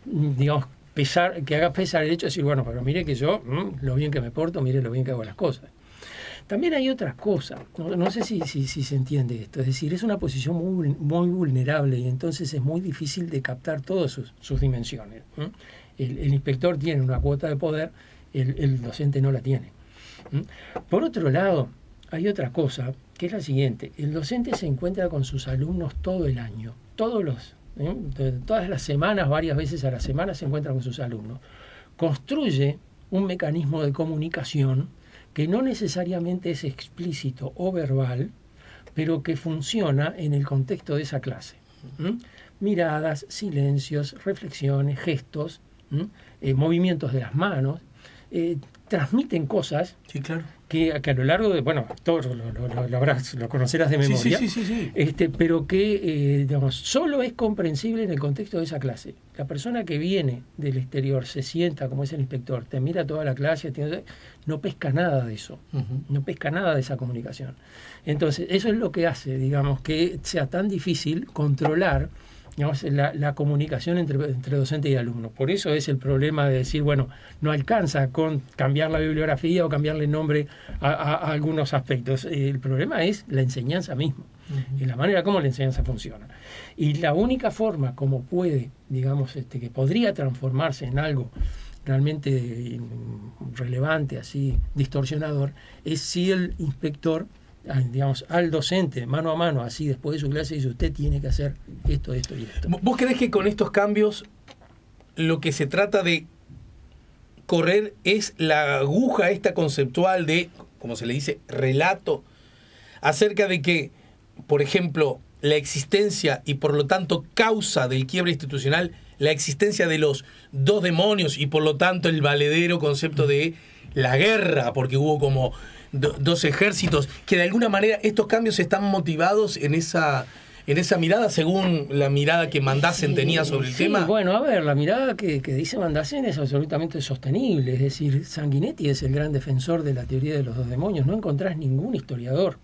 digamos, que haga pesar el hecho de decir, bueno, pero mire que yo, lo bien que me porto, mire lo bien que hago las cosas. También hay otra cosa, no sé si se entiende esto, es decir, es una posición muy vulnerable y entonces es muy difícil de captar todas sus dimensiones. El inspector tiene una cuota de poder, el docente no la tiene. Por otro lado, hay otra cosa, que es la siguiente, el docente se encuentra con sus alumnos todo el año, todas las semanas, varias veces a la semana se encuentra con sus alumnos. Construye un mecanismo de comunicación que no necesariamente es explícito o verbal, pero que funciona en el contexto de esa clase. Miradas, silencios, reflexiones, gestos, movimientos de las manos, transmiten cosas que a lo largo de, bueno, todos lo conocerás de memoria, sí. Pero que, digamos, solo es comprensible en el contexto de esa clase. La persona que viene del exterior, se sienta como es el inspector, te mira toda la clase, no pesca nada de eso, no pesca nada de esa comunicación. Entonces, eso es lo que hace, digamos, que sea tan difícil controlar, digamos, la comunicación entre docente y alumno. Por eso es el problema de decir, bueno, no alcanza con cambiar la bibliografía o cambiarle nombre a algunos aspectos. El problema es la enseñanza misma, y la manera como la enseñanza funciona. Y la única forma como puede, digamos, que podría transformarse en algo realmente relevante, así distorsionador, es si el inspector, digamos, al docente, mano a mano, así después de su clase, dice, usted tiene que hacer esto y esto. ¿Vos creés que con estos cambios lo que se trata de correr es la aguja esta conceptual de, como se le dice, relato, acerca de que, por ejemplo, la existencia y por lo tanto causa del quiebre institucional, la existencia de los dos demonios y por lo tanto el valedero concepto de la guerra, porque hubo como dos ejércitos, que de alguna manera estos cambios están motivados en esa mirada, según la mirada que Mandassen tenía sobre el tema. Bueno, a ver, la mirada que dice Mandassen es absolutamente sostenible. Es decir, Sanguinetti es el gran defensor de la teoría de los dos demonios. No encontrás ningún historiador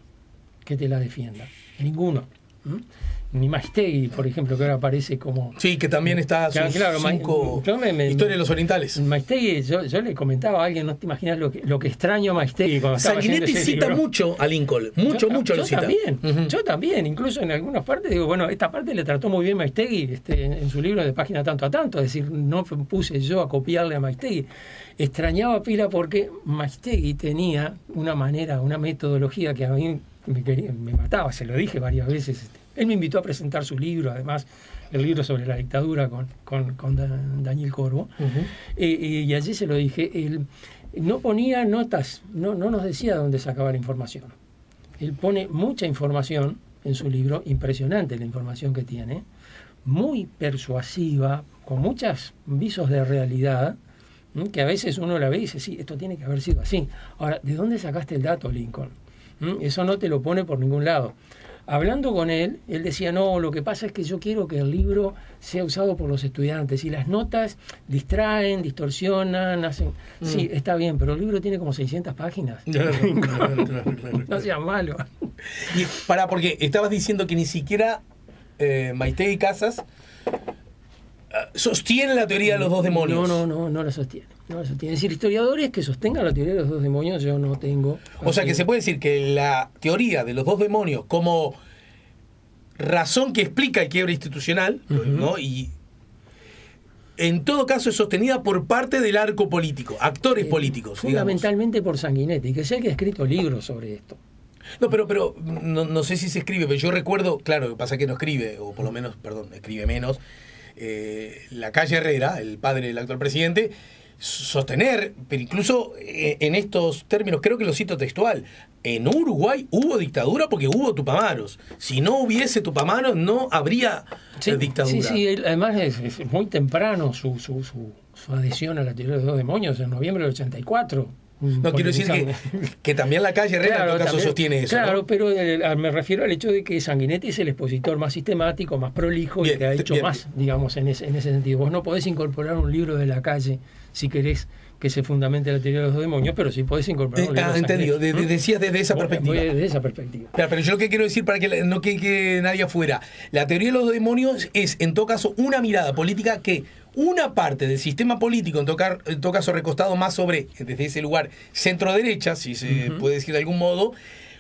que te la defienda. Ninguno. Ni Maistegui, por ejemplo, que ahora aparece como... Sí, que también está sus cinco Historia de los Orientales. Maistegui, yo le comentaba a alguien, no te imaginas lo que extraño a Maistegui cuando Sanguinetti cita mucho a Lincoln, mucho lo cita. Yo también, incluso en algunas partes digo, bueno, esta parte le trató muy bien Maistegui en su libro de Página tanto a tanto, es decir, no puse yo a copiarle a Maistegui. Extrañaba pila porque Maistegui tenía una manera, una metodología que a mí me mataba, se lo dije varias veces. Él me invitó a presentar su libro, además, el libro sobre la dictadura con Daniel Corvo. Y allí se lo dije. Él no ponía notas, no nos decía dónde sacaba la información. Él pone mucha información en su libro, impresionante la información que tiene, muy persuasiva, con muchos visos de realidad, que a veces uno la ve y dice, sí, esto tiene que haber sido así. Ahora, ¿de dónde sacaste el dato, Lincoln? Eso no te lo pone por ningún lado. Hablando con él decía, no, lo que pasa es que yo quiero que el libro sea usado por los estudiantes y las notas distraen, distorsionan, hacen... Sí, está bien, pero el libro tiene como 600 páginas. No sea malo. Y porque estabas diciendo que ni siquiera Maistegui Casas sostiene la teoría de los dos demonios. No la sostiene. Es decir, historiadores que sostengan la teoría de los dos demonios yo no tengo. O sea que se puede decir que la teoría de los dos demonios como razón que explica el quiebre institucional, ¿no? Y en todo caso es sostenida por parte del arco político, actores políticos. Fundamentalmente por Sanguinetti, que es el que ha escrito libros sobre esto. No, pero no sé si se escribe, pero yo recuerdo, claro, lo que pasa es que no escribe, o por lo menos, escribe menos, Lacalle Herrera, el padre del actual presidente, sostener, pero incluso en estos términos, creo que lo cito textual, en Uruguay hubo dictadura porque hubo tupamaros. Si no hubiese tupamaros, no habría dictadura. Sí, además es muy temprano su adhesión a la teoría de los dos demonios, en noviembre del 84. No, quiero decir que también Lacalle Herrera en todo caso sostiene eso. Claro, ¿no? pero me refiero al hecho de que Sanguinetti es el expositor más sistemático, más prolijo, y que ha hecho más, digamos, en ese sentido. Vos no podés incorporar un libro de Lacalle si querés que se fundamente la teoría de los dos demonios, pero sí podés incorporar un libro de entendido, decías desde esa perspectiva. Desde esa perspectiva. Claro, pero yo lo que quiero decir, para que no quede nadie afuera, la teoría de los dos demonios es, en todo caso, una mirada política que una parte del sistema político, en todo caso recostado más sobre, desde ese lugar, centro-derecha, si se puede decir de algún modo,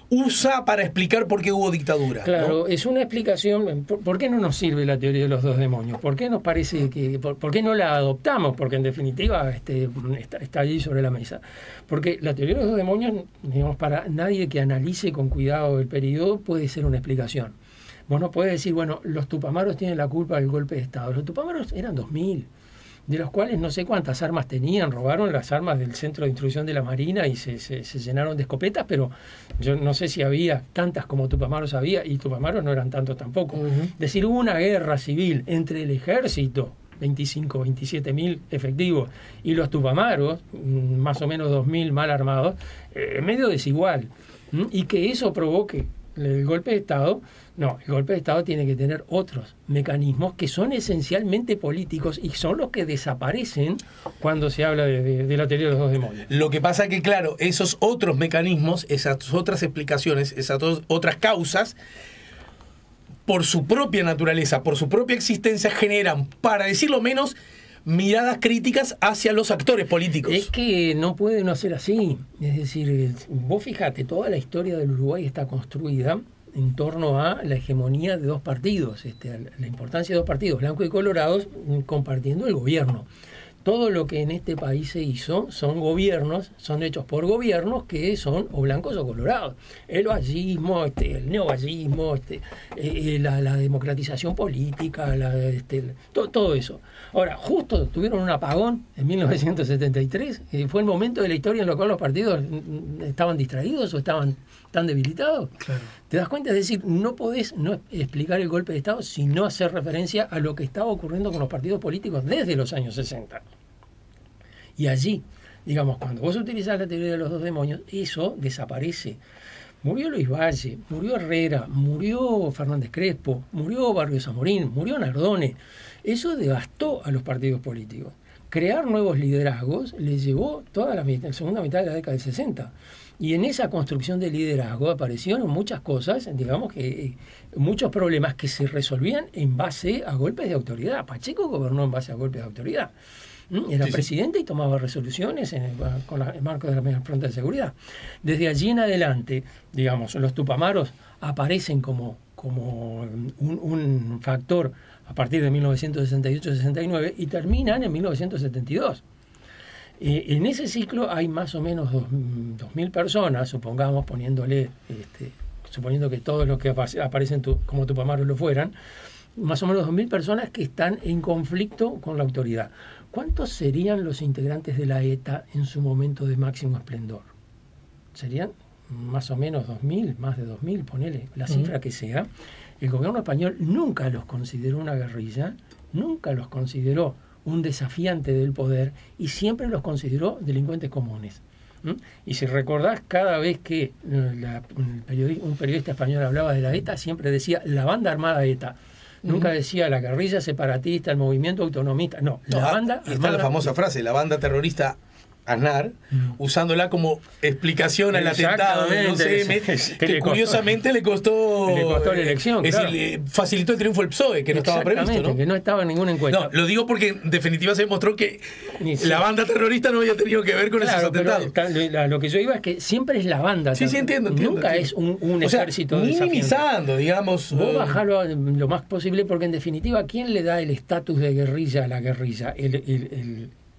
usa para explicar por qué hubo dictadura. Claro, ¿no? Es una explicación. ¿Por qué no nos sirve la teoría de los dos demonios? ¿Por qué nos parece que... ¿Por qué no la adoptamos? Porque en definitiva está allí sobre la mesa. Porque la teoría de los dos demonios, digamos, para nadie que analice con cuidado el periodo, puede ser una explicación. Vos no podés decir, bueno, los tupamaros tienen la culpa del golpe de Estado. Los tupamaros eran 2000, de los cuales no sé cuántas armas tenían, robaron las armas del Centro de Instrucción de la Marina y se llenaron de escopetas, pero yo no sé si había tantas como tupamaros había, y tupamaros no eran tantos tampoco. Es decir, hubo una guerra civil entre el ejército, 25, 27 mil efectivos, y los tupamaros, más o menos 2000 mal armados, medio desigual. Y que eso provoque el golpe de Estado. No, el golpe de Estado tiene que tener otros mecanismos que son esencialmente políticos y son los que desaparecen cuando se habla de la teoría de los dos demonios. Lo que pasa es que, claro, esos otros mecanismos, esas otras explicaciones, esas otras causas, por su propia naturaleza, por su propia existencia, generan, para decirlo menos, miradas críticas hacia los actores políticos. Es que no puede no ser así. Es decir, vos fíjate, toda la historia del Uruguay está construida en torno a la hegemonía de dos partidos, la importancia de dos partidos, blancos y colorados, compartiendo el gobierno. Todo lo que en este país se hizo son gobiernos, son hechos por gobiernos que son o blancos o colorados. El vallismo, el neovallismo, la democratización política, todo eso. Ahora, justo tuvieron un apagón en 1973, fue el momento de la historia en el cual los partidos estaban distraídos o estaban tan debilitados. Claro. ¿Te das cuenta? Es decir, no podés no explicar el golpe de Estado si no hacer referencia a lo que estaba ocurriendo con los partidos políticos desde los años 60. Y allí, Digamos, cuando vos utilizás la teoría de los dos demonios, eso desaparece. Murió Luis Valle, murió Herrera, murió Fernández Crespo, murió Barrio Zamorín, murió Nardone. Eso devastó a los partidos políticos. Crear nuevos liderazgos les llevó toda la segunda mitad de la década del 60. Y en esa construcción de liderazgo aparecieron muchas cosas, digamos que muchos problemas que se resolvían en base a golpes de autoridad. Pacheco gobernó en base a golpes de autoridad. Era presidente y tomaba resoluciones con el marco de la media fronta de seguridad. Desde allí en adelante, digamos, los tupamaros aparecen como un factor a partir de 1968-69 y terminan en 1972. En ese ciclo hay más o menos 2.000 personas, supongamos, suponiendo que todos los que aparecen como tupamaros lo fueran, más o menos 2.000 personas que están en conflicto con la autoridad. ¿Cuántos serían los integrantes de la ETA en su momento de máximo esplendor? Serían más o menos 2.000, más de 2.000, ponele la cifra que sea. El gobierno español nunca los consideró una guerrilla, nunca los consideró un desafiante del poder y siempre los consideró delincuentes comunes. Y si recordás, cada vez que un periodista español hablaba de la ETA, siempre decía la banda armada ETA. Nunca decía la guerrilla separatista, el movimiento autonomista. No, la banda armada. Está la famosa frase, la banda terrorista Aznar, usándola como explicación al atentado del 11M, que curiosamente le costó la elección. Es decir, facilitó el triunfo del PSOE, que no estaba previsto, ¿no? Que no estaba en ninguna encuesta. No, lo digo porque en definitiva se demostró que la banda terrorista no había tenido que ver con esos atentados. Lo que yo iba es que siempre es la banda. Sí, entiendo. Nunca es un ejército minimizando, digamos. Vos bajalo lo más posible porque en definitiva, ¿quién le da el estatus de guerrilla a la guerrilla?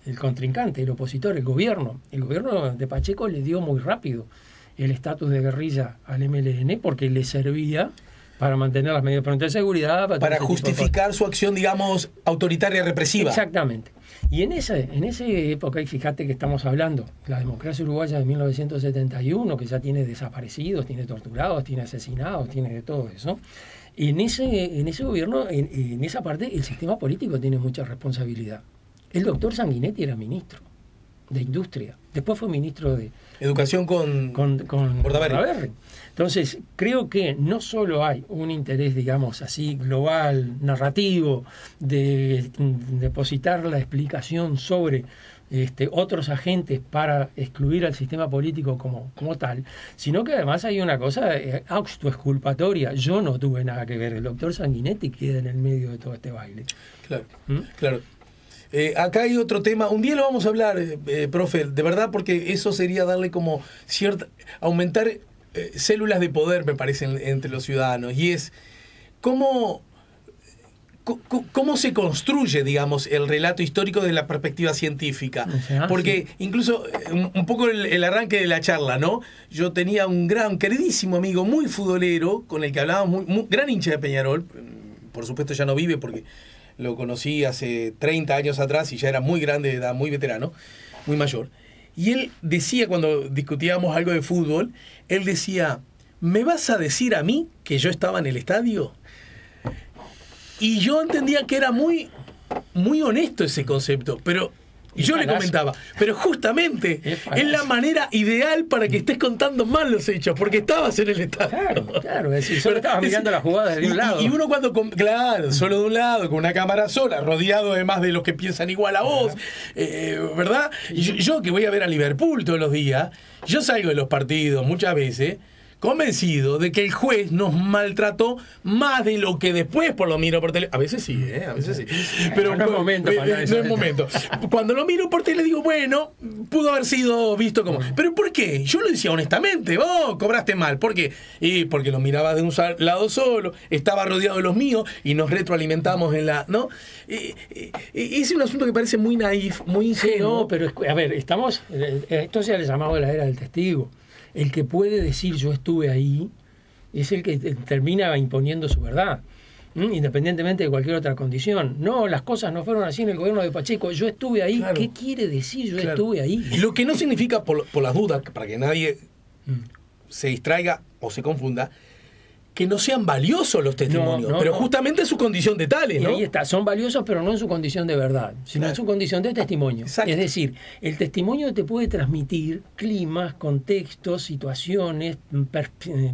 El contrincante, el opositor, el gobierno. El gobierno de Pacheco le dio muy rápido el estatus de guerrilla al MLN porque le servía para mantener las medidas de seguridad. Para justificar su acción, digamos, autoritaria represiva. Exactamente. Y en esa época, y fíjate que estamos hablando, la democracia uruguaya de 1971, que ya tiene desaparecidos, tiene torturados, tiene asesinados, tiene de todo eso. En ese gobierno, en esa parte, el sistema político tiene mucha responsabilidad. El doctor Sanguinetti era ministro de Industria. Después fue ministro de Educación con Bordaberry. Entonces, creo que no solo hay un interés, digamos así, global, narrativo, de depositar la explicación sobre otros agentes para excluir al sistema político como tal, sino que además hay una cosa autoexculpatoria. Yo no tuve nada que ver. El doctor Sanguinetti queda en el medio de todo este baile. Claro, claro. Acá hay otro tema, un día lo vamos a hablar, profe, de verdad, porque eso sería darle como aumentar células de poder, me parece, entre los ciudadanos, y es cómo se construye, digamos, el relato histórico desde la perspectiva científica. Porque incluso un poco el arranque de la charla, ¿no? Yo tenía un queridísimo amigo, muy futbolero, con el que hablábamos, muy gran hincha de Peñarol, por supuesto ya no vive porque lo conocí hace 30 años atrás y ya era muy grande de edad, muy veterano, muy mayor. Y él decía, cuando discutíamos algo de fútbol, él decía, ¿me vas a decir a mí que yo estaba en el estadio? Y yo entendía que era muy, muy honesto ese concepto, pero yo le comentaba, pero justamente es la manera ideal para que estés contando mal los hechos, porque estabas en el estadio. Claro, es decir, solo estabas mirando las jugadas de un lado. Y uno cuando, solo de un lado, con una cámara sola, rodeado además de los que piensan igual a vos, ¿verdad? Y yo que voy a ver a Liverpool todos los días, yo salgo de los partidos muchas veces convencido de que el juez nos maltrató más de lo que después por lo miro por tele. A veces sí, a veces sí. Pero no es momento. No es momento. Cuando lo miro por tele digo, bueno, pudo haber sido visto como. ¿Pero por qué? Yo lo decía honestamente, vos cobraste mal. ¿Por qué? Y porque lo mirabas de un lado solo, estaba rodeado de los míos y nos retroalimentamos en la. ¿No? Es un asunto que parece muy naif, muy ingenuo. No, pero a ver, esto se ha llamado la era del testigo. El que puede decir yo estuve ahí es el que termina imponiendo su verdad, independientemente de cualquier otra condición. No, las cosas no fueron así en el gobierno de Pacheco, yo estuve ahí. Claro. ¿Qué quiere decir yo estuve ahí? Y lo que no significa, por las dudas, para que nadie se distraiga o se confunda, que no sean valiosos los testimonios, pero justamente su condición de tales, ¿no? Y ahí está, son valiosos, pero no en su condición de verdad, sino en su condición de testimonio. Exacto. Es decir, el testimonio te puede transmitir climas, contextos, situaciones,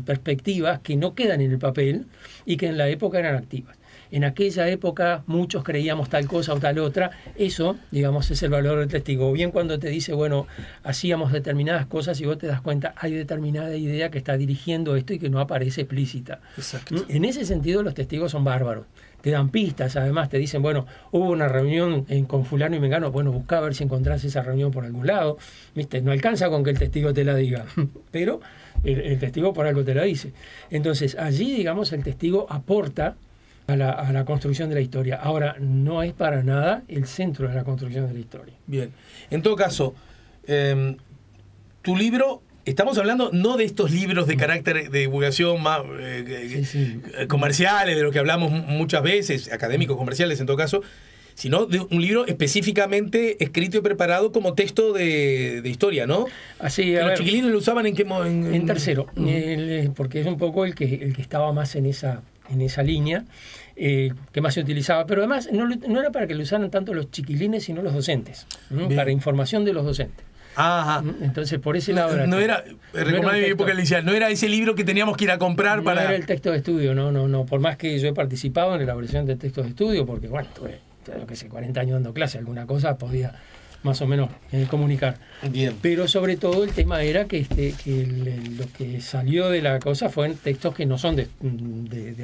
perspectivas que no quedan en el papel y que en la época eran activas. En aquella época muchos creíamos tal cosa o tal otra. Eso, digamos, es el valor del testigo. Bien cuando te dice, bueno, hacíamos determinadas cosas y vos te das cuenta, hay determinada idea que está dirigiendo esto y que no aparece explícita. Exacto. En ese sentido los testigos son bárbaros. Te dan pistas, además te dicen, bueno, hubo una reunión con fulano y mengano, bueno, buscá a ver si encontrás esa reunión por algún lado. ¿Viste? No alcanza con que el testigo te la diga, pero el testigo por algo te la dice. Entonces, allí, digamos, el testigo aporta a la construcción de la historia. Ahora, no es para nada el centro de la construcción de la historia. Bien. En todo caso, tu libro, estamos hablando no de estos libros de carácter de divulgación más comerciales, de lo que hablamos muchas veces, académicos, comerciales en todo caso, sino de un libro específicamente escrito y preparado como texto de historia, ¿no? Así, que los chiquilines lo usaban en qué momento. En tercero, porque es un poco el que estaba más en esa línea que más se utilizaba, pero además no era para que lo usaran tanto los chiquilines sino los docentes, para información de los docentes. Ajá. Entonces por ese lado no era recordame mi época inicial, no era ese libro que teníamos que ir a comprar para... No era el texto de estudio, no, por más que yo he participado en la elaboración de textos de estudio, porque bueno, tuve, yo qué sé, 40 años dando clase, alguna cosa podía más o menos comunicar. Bien. Pero sobre todo el tema era que lo que salió de la cosa fueron textos que no son de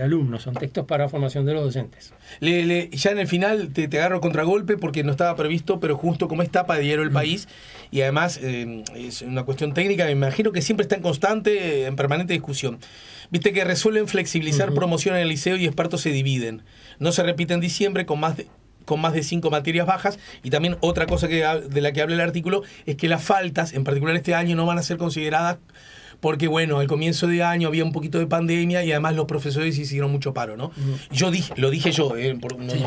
alumnos, son textos para formación de los docentes. Ya en el final te agarro contragolpe porque no estaba previsto, pero justo como es tapa de Diario El País, y además es una cuestión técnica, me imagino que siempre está en permanente discusión. Viste que resuelven flexibilizar promoción en el liceo y expertos se dividen. No se repite en diciembre con más de 5 materias bajas, y también otra cosa de la que habla el artículo es que las faltas, en particular este año, no van a ser consideradas porque, bueno, al comienzo de año había un poquito de pandemia y además los profesores hicieron mucho paro, ¿no? Lo dije yo,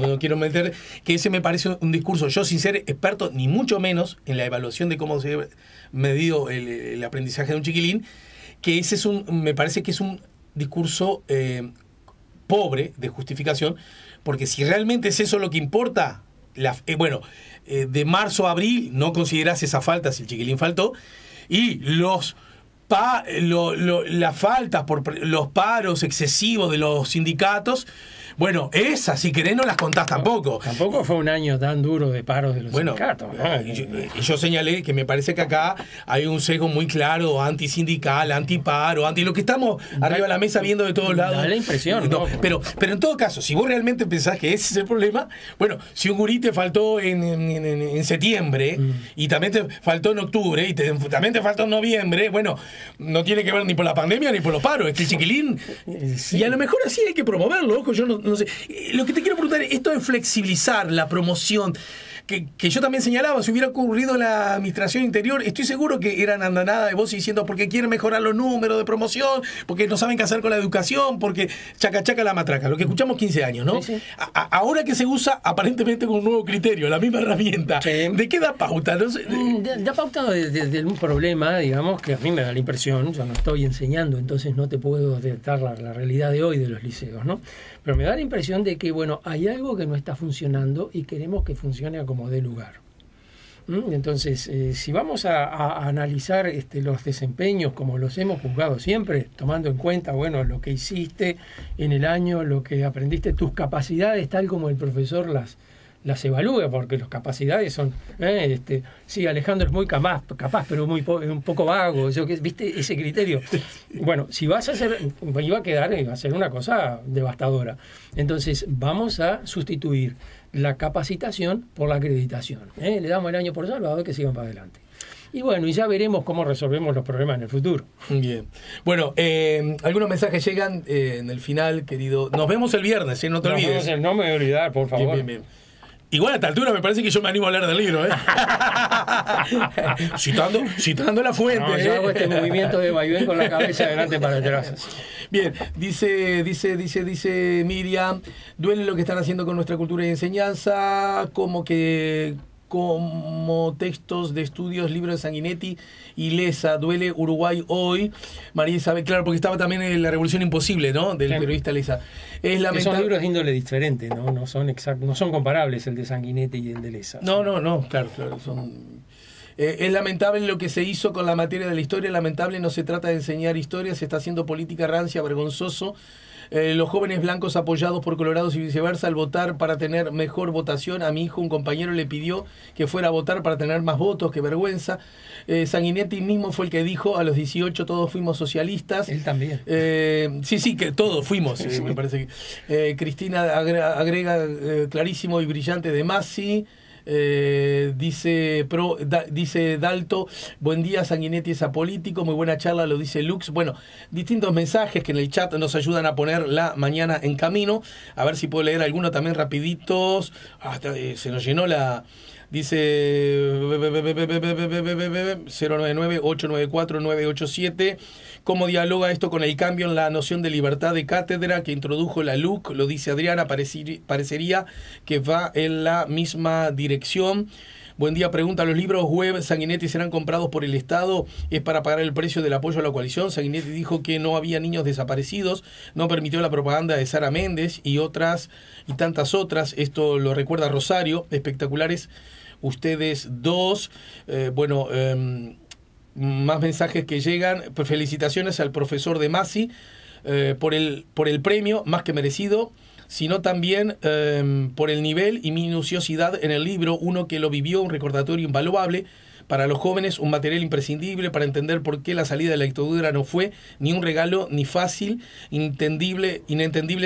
no quiero meter, que ese me parece un discurso, yo sin ser experto, ni mucho menos en la evaluación de cómo se ha medido el aprendizaje de un chiquilín, que ese me parece que es un discurso pobre de justificación, porque si realmente es eso lo que importa, de marzo a abril no considerás esa falta si el chiquilín faltó, y las faltas por los paros excesivos de los sindicatos, bueno, esas, si querés, no las contás tampoco. Tampoco fue un año tan duro de paros de los sindicatos, ¿no? Yo señalé que me parece que acá hay un sesgo muy claro, antisindical, antiparo, lo que estamos arriba de la mesa viendo de todos lados. Da la impresión, ¿no? Pero en todo caso, si vos realmente pensás que ese es el problema, bueno, si un gurí te faltó en septiembre, y también te faltó en octubre, y también te faltó en noviembre, bueno, no tiene que ver ni por la pandemia ni por los paros, es que el chiquilín, y a lo mejor así hay que promoverlo, ojo, yo no sé. Lo que te quiero preguntar es esto de flexibilizar la promoción, que yo también señalaba, si hubiera ocurrido en la administración interior, estoy seguro que eran andanada de voz diciendo porque quieren mejorar los números de promoción, porque no saben qué hacer con la educación, porque chaca la matraca, lo que escuchamos 15 años, ¿no? Sí. Ahora que se usa aparentemente con un nuevo criterio, la misma herramienta, ¿de qué da pauta? No sé. Da pauta de un problema, digamos, que a mí me da la impresión, yo no estoy enseñando, entonces no te puedo detectar la realidad de hoy de los liceos, ¿no? Pero me da la impresión de que, bueno, hay algo que no está funcionando y queremos que funcione a como dé lugar. Entonces, si vamos a analizar los desempeños como los hemos juzgado siempre, tomando en cuenta, bueno, lo que hiciste en el año, lo que aprendiste, tus capacidades, tal como el profesor las evalúa, porque las capacidades son, sí, Alejandro es muy capaz, pero un poco vago, ¿viste ese criterio? Bueno, si vas a hacer, iba a ser una cosa devastadora. Entonces, vamos a sustituir la capacitación por la acreditación. Le damos el año por salvado y que sigan para adelante. Y bueno, y ya veremos cómo resolvemos los problemas en el futuro. Bien. Bueno, algunos mensajes llegan en el final, querido. Nos vemos el viernes, no te olvides. No me voy a olvidar, por favor. Bien. Igual a esta altura me parece que yo me animo a hablar del libro, citando la fuente. No, yo hago este movimiento de vaivén con la cabeza adelante para atrás. Bien, dice Miriam, duele lo que están haciendo con nuestra cultura y enseñanza, como que como textos de estudios, libros de Sanguinetti y Lessa, Duele Uruguay hoy. María Isabel, claro, porque estaba también en La Revolución Imposible, ¿no? Del periodista Lessa. Es lamentable. Son libros de índole diferente, ¿no? No son comparables el de Sanguinetti y el de Lessa. No, claro, son... es lamentable lo que se hizo con la materia de la historia, lamentable, no se trata de enseñar historia, se está haciendo política rancia, vergonzoso. Los jóvenes blancos apoyados por colorados y viceversa al votar para tener mejor votación. A mi hijo un compañero le pidió que fuera a votar para tener más votos, qué vergüenza. Sanguinetti mismo fue el que dijo a los 18 todos fuimos socialistas. Él también. Sí, que todos fuimos, sí. Me parece que Cristina agrega clarísimo y brillante de Massi. Dice Dalto, buen día, Sanguinetti es apolítico, muy buena charla, lo dice Lux. Bueno, distintos mensajes que en el chat nos ayudan a poner la mañana en camino. A ver si puedo leer alguno también rapiditos. Se nos llenó la... Dice 099-894-987. ¿Cómo dialoga esto con el cambio en la noción de libertad de cátedra que introdujo la LUC? Lo dice Adriana, parecería que va en la misma dirección. Buen día, pregunta, ¿los libros web Sanguinetti serán comprados por el Estado? ¿Es para pagar el precio del apoyo a la coalición? Sanguinetti dijo que no había niños desaparecidos, no permitió la propaganda de Sara Méndez y tantas otras. Esto lo recuerda Rosario, espectaculares ustedes dos. Más mensajes que llegan. Felicitaciones al profesor de Massi por el premio, más que merecido, sino también por el nivel y minuciosidad en el libro, uno que lo vivió, un recordatorio invaluable para los jóvenes, un material imprescindible para entender por qué la salida de la dictadura no fue ni un regalo ni fácil, inentendible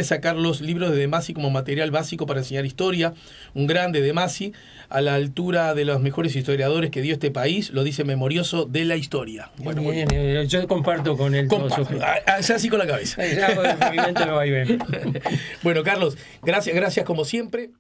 sacar los libros de De Masi como material básico para enseñar historia, un grande De Masi, a la altura de los mejores historiadores que dio este país, lo dice memorioso de la historia. Bueno, bien, yo comparto con él. Ya así con la cabeza. Ya, lo va a ver. Bueno, Carlos, gracias como siempre.